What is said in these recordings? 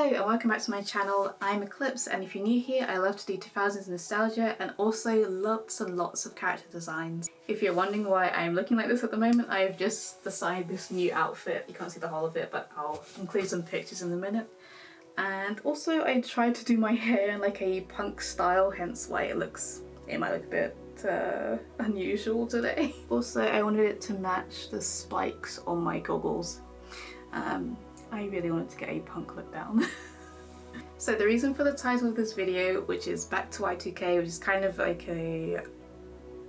Hello and welcome back to my channel. I'm Eclipse, and if you're new here, I love to do 2000s nostalgia and also lots and lots of character designs. If you're wondering why I'm looking like this at the moment, I've just designed this new outfit. You can't see the whole of it, but I'll include some pictures in a minute. And also I tried to do my hair in like a punk style, hence why it might look a bit unusual today. Also, I wanted it to match the spikes on my goggles. I really wanted to get a punk look down. So the reason for the title of this video, which is Back to Y2K, which is kind of like a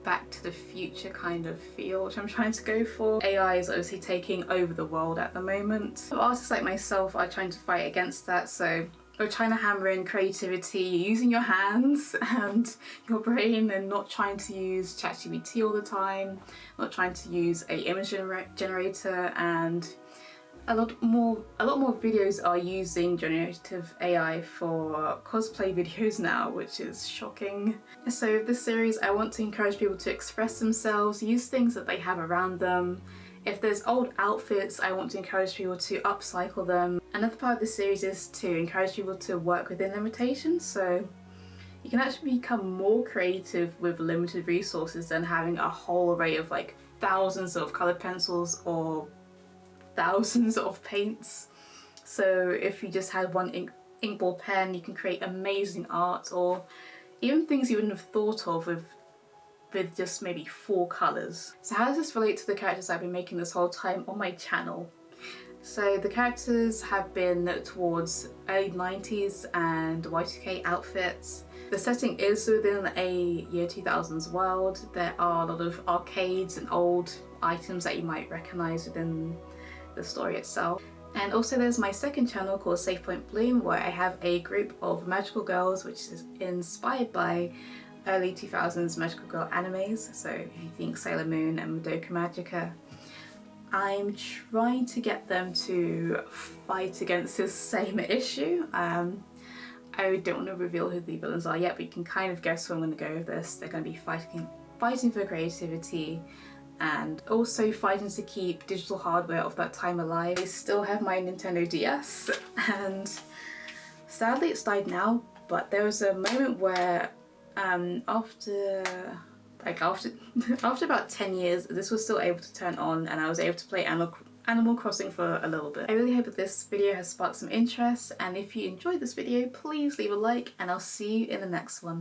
back to the future kind of feel, which I'm trying to go for. AI is obviously taking over the world at the moment. Artists like myself are trying to fight against that, so we're trying to hammer in creativity, using your hands and your brain, and not trying to use ChatGPT all the time, not trying to use a image generator, and a lot more videos are using generative AI for cosplay videos now, which is shocking. So with this series, I want to encourage people to express themselves, use things that they have around them. If there's old outfits, I want to encourage people to upcycle them. Another part of this series is to encourage people to work within limitations, so you can actually become more creative with limited resources than having a whole array of like thousands of colored pencils or thousands of paints. So if you just had one inkball pen, you can create amazing art, or even things you wouldn't have thought of with just maybe 4 colours. So how does this relate to the characters I've been making this whole time on my channel? So the characters have been towards early 90s and Y2K outfits. The setting is within a year 2000s world. There are a lot of arcades and old items that you might recognise within the story itself. And also there's my second channel called Safe Point Bloom, where I have a group of magical girls which is inspired by early 2000s magical girl animes. So if you think Sailor Moon and Madoka Magica, I'm trying to get them to fight against this same issue. I don't want to reveal who the villains are yet, but you can kind of guess where I'm going to go with this. They're going to be fighting for creativity, and also fighting to keep digital hardware of that time alive. I still have my Nintendo DS, and sadly it's died now, but there was a moment where after about 10 years, this was still able to turn on and I was able to play Animal Crossing for a little bit. I really hope that this video has sparked some interest, and if you enjoyed this video, please leave a like, and I'll see you in the next one.